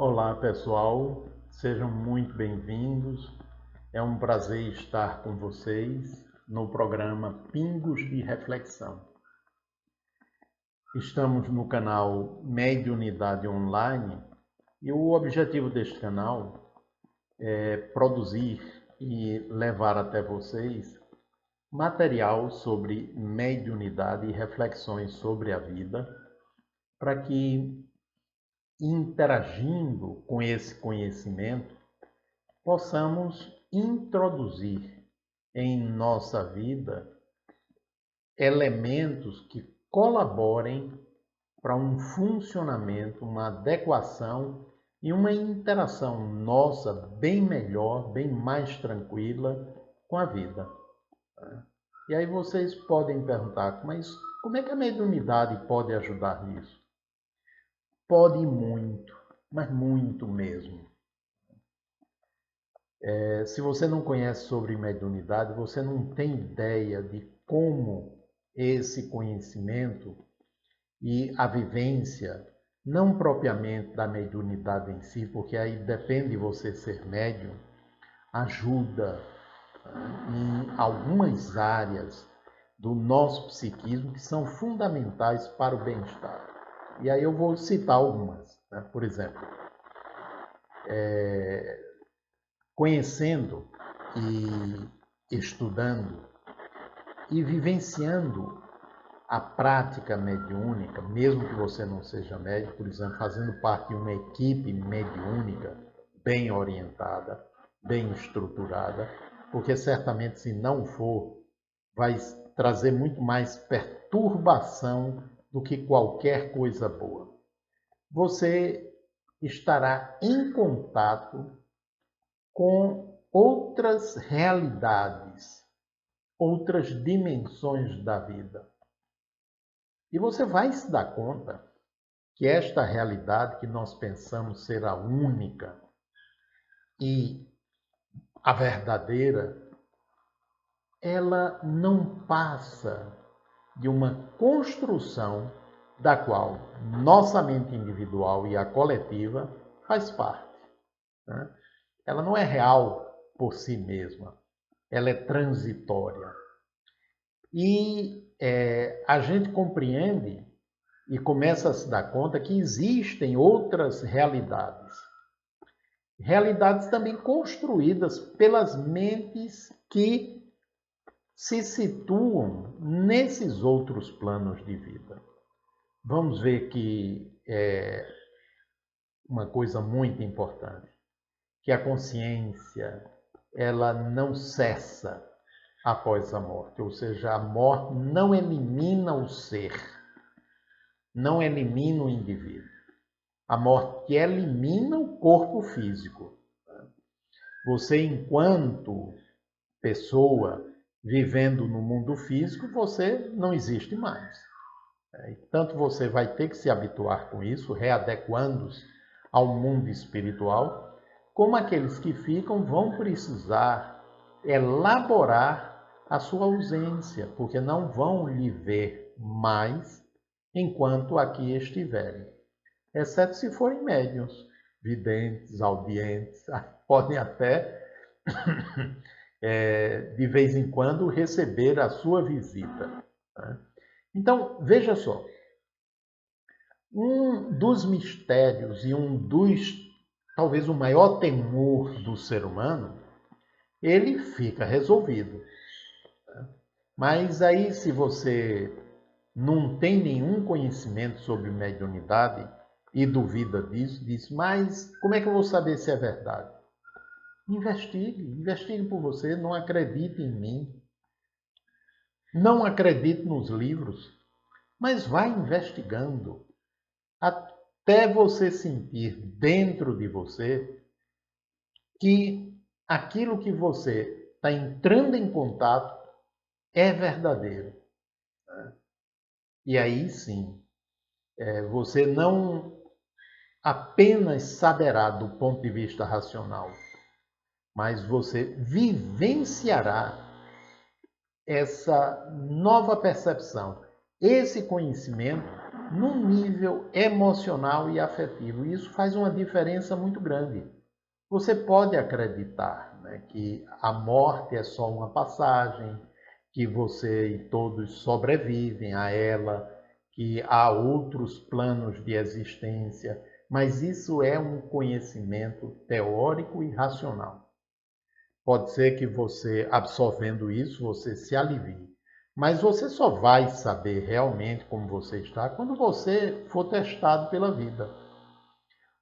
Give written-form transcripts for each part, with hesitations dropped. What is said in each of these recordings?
Olá pessoal, sejam muito bem-vindos. É um prazer estar com vocês no programa Pingos de Reflexão. Estamos no canal Mediunidade Online e o objetivo deste canal é produzir e levar até vocês material sobre mediunidade e reflexões sobre a vida, para que, interagindo com esse conhecimento, possamos introduzir em nossa vida elementos que colaborem para um funcionamento, uma adequação e uma interação nossa bem melhor, bem mais tranquila com a vida. E aí vocês podem perguntar, mas como é que a mediunidade pode ajudar nisso? Pode muito, mas muito mesmo. Se você não conhece sobre mediunidade, você não tem ideia de como esse conhecimento e a vivência, não propriamente da mediunidade em si, porque aí depende de você ser médium, ajuda em algumas áreas do nosso psiquismo que são fundamentais para o bem-estar. E aí eu vou citar algumas, né? Por exemplo, conhecendo e estudando e vivenciando a prática mediúnica, mesmo que você não seja médium, por exemplo, fazendo parte de uma equipe mediúnica bem orientada, bem estruturada, porque certamente se não for, vai trazer muito mais perturbação do que qualquer coisa boa. Você estará em contato com outras realidades, outras dimensões da vida. E você vai se dar conta que esta realidade que nós pensamos ser a única e a verdadeira, ela não passa de uma construção da qual nossa mente individual e a coletiva faz parte, né? Ela não é real por si mesma, ela é transitória. E a gente compreende e começa a se dar conta que existem outras realidades. Realidades também construídas pelas mentes que se situam nesses outros planos de vida. Vamos ver que é uma coisa muito importante, que a consciência ela não cessa após a morte, ou seja, a morte não elimina o ser, não elimina o indivíduo. A morte elimina o corpo físico. Você, enquanto pessoa vivendo no mundo físico, você não existe mais. Tanto você vai ter que se habituar com isso, readequando-se ao mundo espiritual, como aqueles que ficam vão precisar elaborar a sua ausência, porque não vão lhe ver mais enquanto aqui estiverem. Exceto se forem médiuns, videntes, audientes, podem até, de vez em quando, receber a sua visita. Então, veja só, um dos mistérios e talvez o maior temor do ser humano, ele fica resolvido. Mas aí, se você não tem nenhum conhecimento sobre mediunidade e duvida disso, diz, mas como é que eu vou saber se é verdade? Investigue por você, não acredite em mim, não acredite nos livros, mas vá investigando até você sentir dentro de você que aquilo que você está entrando em contato é verdadeiro. E aí sim, você não apenas saberá do ponto de vista racional, mas você vivenciará essa nova percepção, esse conhecimento num nível emocional e afetivo. E isso faz uma diferença muito grande. Você pode acreditar, né, que a morte é só uma passagem, que você e todos sobrevivem a ela, que há outros planos de existência, mas isso é um conhecimento teórico e racional. Pode ser que você, absorvendo isso, você se alivie. Mas você só vai saber realmente como você está quando você for testado pela vida.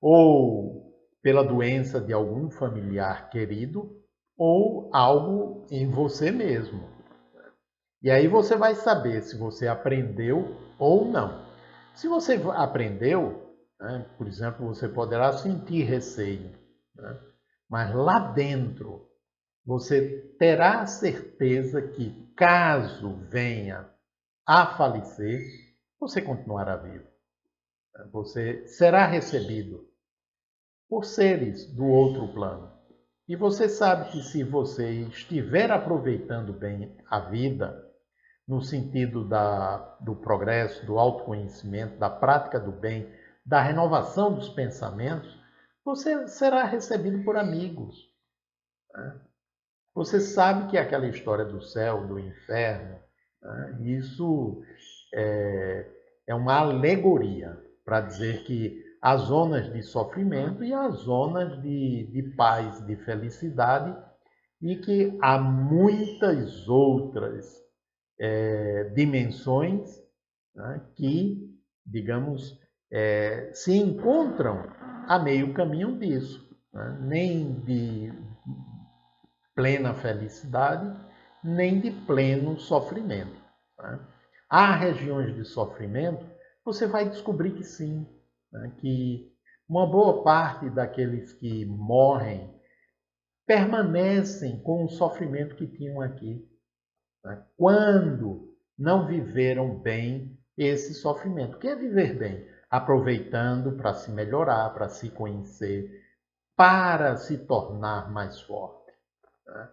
Ou pela doença de algum familiar querido, ou algo em você mesmo. E aí você vai saber se você aprendeu ou não. Se você aprendeu, né, por exemplo, você poderá sentir receio, né, mas lá dentro você terá certeza que, caso venha a falecer, você continuará vivo. Você será recebido por seres do outro plano. E você sabe que se você estiver aproveitando bem a vida, no sentido do progresso, do autoconhecimento, da prática do bem, da renovação dos pensamentos, você será recebido por amigos. Né? Você sabe que aquela história do céu, do inferno, né? Isso é uma alegoria para dizer que há zonas de sofrimento e há zonas de paz, de felicidade, e que há muitas outras dimensões, né, que, digamos, se encontram a meio caminho disso, né? Nem de plena felicidade, nem de pleno sofrimento. Né? Há regiões de sofrimento, você vai descobrir que sim, né? Que uma boa parte daqueles que morrem permanecem com o sofrimento que tinham aqui, né? Quando não viveram bem esse sofrimento. O que é viver bem? Aproveitando para se melhorar, para se conhecer, para se tornar mais forte. Né?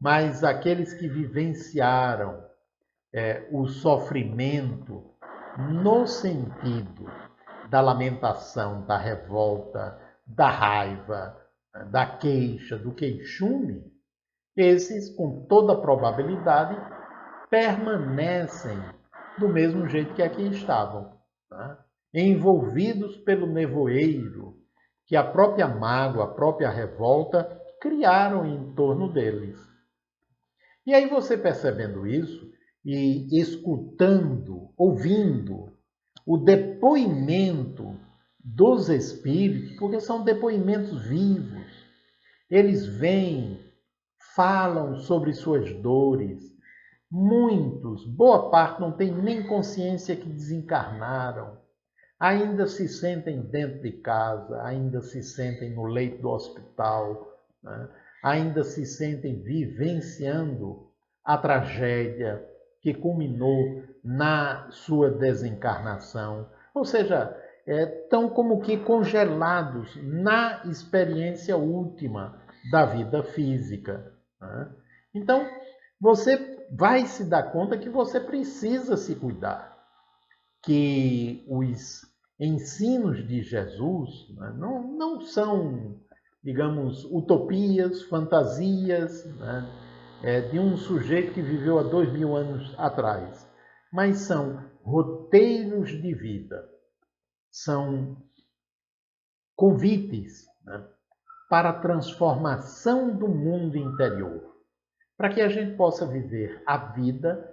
Mas aqueles que vivenciaram o sofrimento no sentido da lamentação, da revolta, da raiva, da queixa, do queixume, esses, com toda probabilidade, permanecem do mesmo jeito que aqui estavam, né? Envolvidos pelo nevoeiro que a própria mágoa, a própria revolta criaram em torno deles. E aí você percebendo isso e escutando, ouvindo o depoimento dos espíritos, porque são depoimentos vivos, eles vêm, falam sobre suas dores. Muitos, boa parte, não tem nem consciência que desencarnaram. Ainda se sentem dentro de casa, ainda se sentem no leito do hospital, né? Ainda se sentem vivenciando a tragédia que culminou na sua desencarnação. Ou seja, estão como que congelados na experiência última da vida física. Né? Então, você vai se dar conta que você precisa se cuidar, que os ensinos de Jesus, né, não são, digamos, utopias, fantasias, né, de um sujeito que viveu há 2000 anos atrás, mas são roteiros de vida, são convites, né, para a transformação do mundo interior, para que a gente possa viver a vida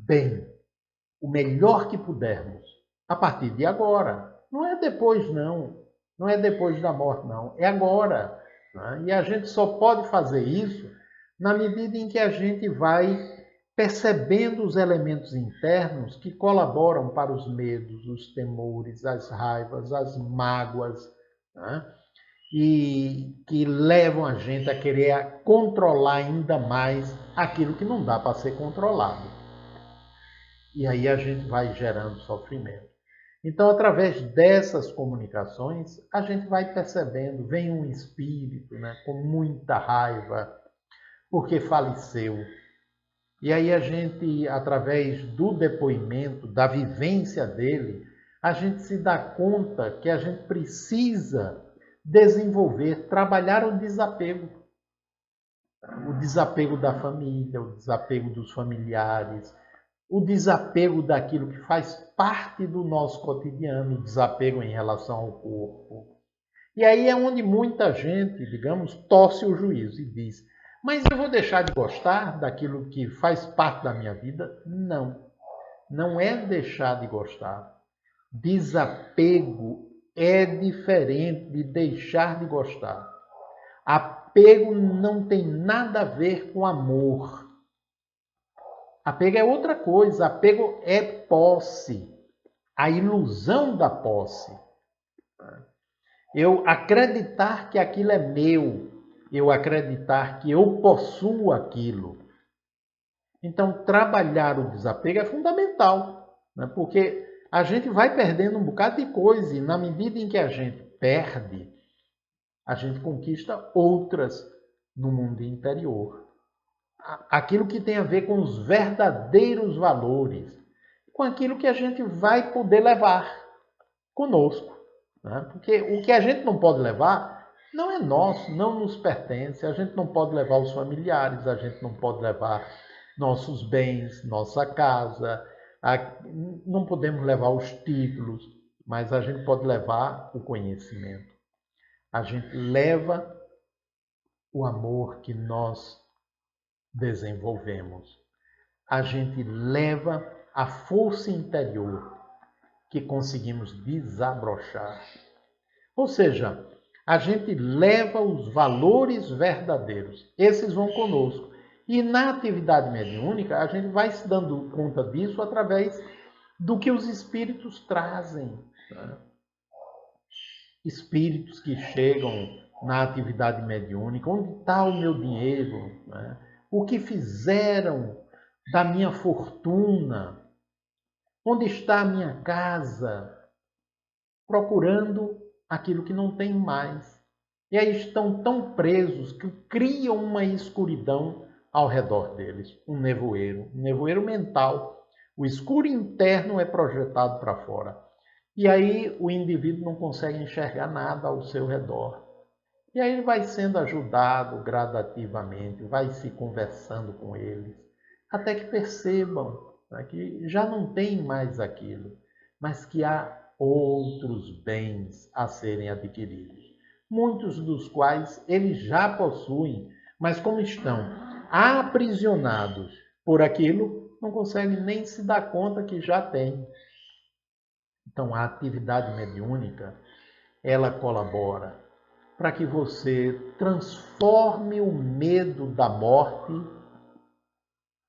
bem, o melhor que pudermos, a partir de agora. Não é depois, não. Não é depois da morte, não. É agora. Né? E a gente só pode fazer isso na medida em que a gente vai percebendo os elementos internos que colaboram para os medos, os temores, as raivas, as mágoas, né? E que levam a gente a querer controlar ainda mais aquilo que não dá para ser controlado. E aí a gente vai gerando sofrimento. Então, através dessas comunicações, a gente vai percebendo, vem um espírito, né, com muita raiva, porque faleceu. E aí a gente, através do depoimento, da vivência dele, a gente se dá conta que a gente precisa desenvolver, trabalhar o desapego. O desapego da família, o desapego dos familiares, o desapego daquilo que faz parte do nosso cotidiano, o desapego em relação ao corpo. E aí é onde muita gente, digamos, torce o juízo e diz: mas eu vou deixar de gostar daquilo que faz parte da minha vida? Não, não é deixar de gostar. Desapego é diferente de deixar de gostar. Apego não tem nada a ver com amor. Apego é outra coisa. Apego é posse. A ilusão da posse. Eu acreditar que aquilo é meu. Eu acreditar que eu possuo aquilo. Então, trabalhar o desapego é fundamental, né? Porque a gente vai perdendo um bocado de coisa e na medida em que a gente perde, a gente conquista outras no mundo interior. Aquilo que tem a ver com os verdadeiros valores, com aquilo que a gente vai poder levar conosco, né? Porque o que a gente não pode levar não é nosso, não nos pertence. A gente não pode levar os familiares, a gente não pode levar nossos bens, nossa casa, não podemos levar os títulos, mas a gente pode levar o conhecimento. A gente leva o amor que nós desenvolvemos. A gente leva a força interior que conseguimos desabrochar. Ou seja, a gente leva os valores verdadeiros. Esses vão conosco. E na atividade mediúnica, a gente vai se dando conta disso através do que os espíritos trazem. Né? Espíritos que chegam na atividade mediúnica, onde está o meu dinheiro? Né? O que fizeram da minha fortuna? Onde está a minha casa? Procurando aquilo que não tem mais. E aí estão tão presos que criam uma escuridão ao redor deles, um nevoeiro mental. O escuro interno é projetado para fora. E aí o indivíduo não consegue enxergar nada ao seu redor. E aí ele vai sendo ajudado gradativamente, vai se conversando com eles, até que percebam, né, que já não tem mais aquilo, mas que há outros bens a serem adquiridos, muitos dos quais eles já possuem, mas como estão aprisionados por aquilo, não conseguem nem se dar conta que já têm. Então, a atividade mediúnica, ela colabora para que você transforme o medo da morte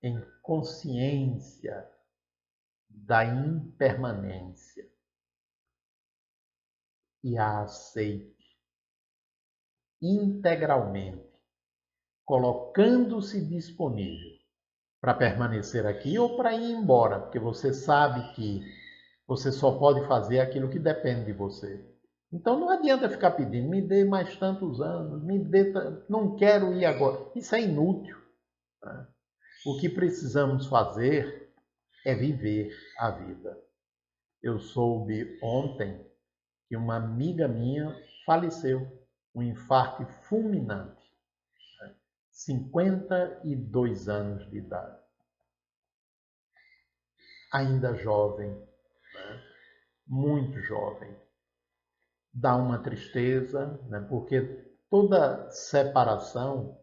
em consciência da impermanência e a aceite integralmente, colocando-se disponível para permanecer aqui ou para ir embora, porque você sabe que você só pode fazer aquilo que depende de você. Então não adianta ficar pedindo, me dê mais tantos anos, não quero ir agora. Isso é inútil. Né? O que precisamos fazer é viver a vida. Eu soube ontem que uma amiga minha faleceu, um infarto fulminante, 52 anos de idade. Ainda jovem, né? Muito jovem. Dá uma tristeza, né? Porque toda separação,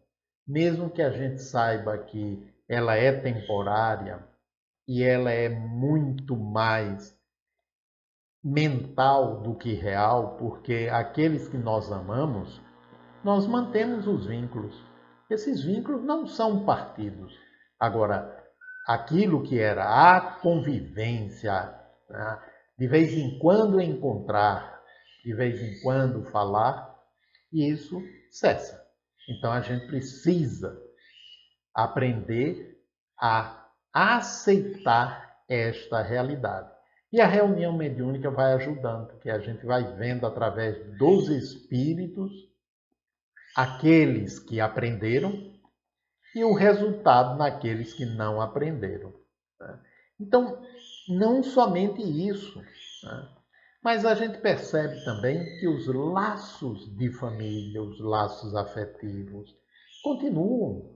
mesmo que a gente saiba que ela é temporária e ela é muito mais mental do que real, porque aqueles que nós amamos, nós mantemos os vínculos. Esses vínculos não são partidos. Agora, aquilo que era a convivência, né? De vez em quando encontrar, de vez em quando falar, isso cessa. Então a gente precisa aprender a aceitar esta realidade. E a reunião mediúnica vai ajudando, porque a gente vai vendo através dos espíritos aqueles que aprenderam e o resultado naqueles que não aprenderam. Então, não somente isso. Mas a gente percebe também que os laços de família, os laços afetivos, continuam.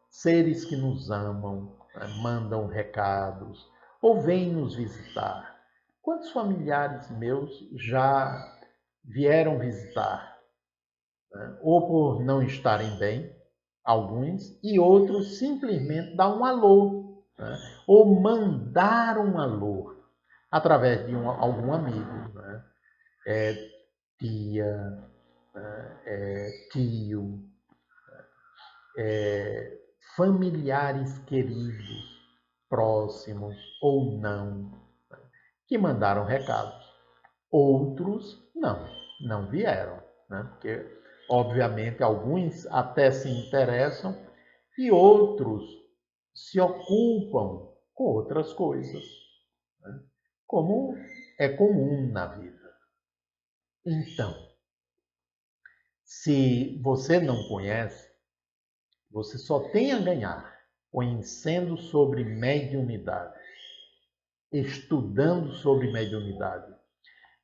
Seres que nos amam, mandam recados ou vêm nos visitar. Quantos familiares meus já vieram visitar, né? Ou por não estarem bem, alguns, e outros simplesmente dar um alô, né? Ou mandar um alô através de algum amigo, né? Tia, tio, familiares queridos, próximos ou não, que mandaram recados. Outros não vieram, né? Porque, obviamente, alguns até se interessam e outros se ocupam com outras coisas, né? Como é comum na vida. Então, se você não conhece, você só tem a ganhar conhecendo sobre mediunidade, estudando sobre mediunidade.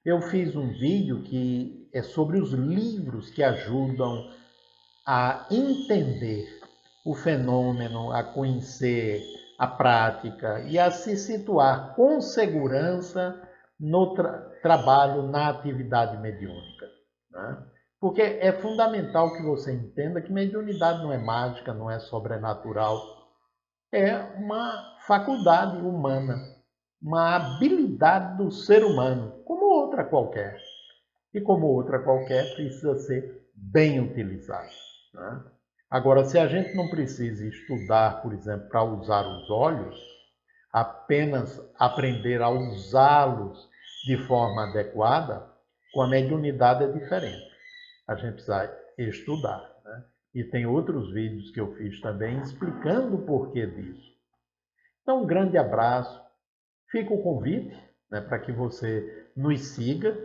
Eu fiz um vídeo que é sobre os livros que ajudam a entender o fenômeno, a conhecer a prática e a se situar com segurança no trabalho, na atividade mediúnica, né? Porque é fundamental que você entenda que mediunidade não é mágica, não é sobrenatural, é uma faculdade humana, uma habilidade do ser humano, como outra qualquer. E como outra qualquer, precisa ser bem utilizada, né? Agora, se a gente não precisa estudar, por exemplo, para usar os olhos, apenas aprender a usá-los de forma adequada, com a mediunidade é diferente. A gente precisa estudar, né? E tem outros vídeos que eu fiz também explicando o porquê disso. Então, um grande abraço. Fica o convite, né, para que você nos siga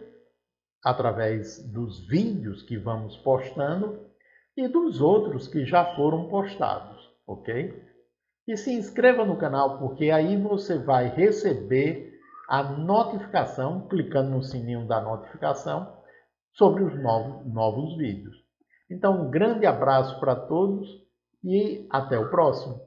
através dos vídeos que vamos postando e dos outros que já foram postados, ok? E se inscreva no canal, porque aí você vai receber a notificação, clicando no sininho da notificação, sobre os novos vídeos. Então, um grande abraço para todos e até o próximo.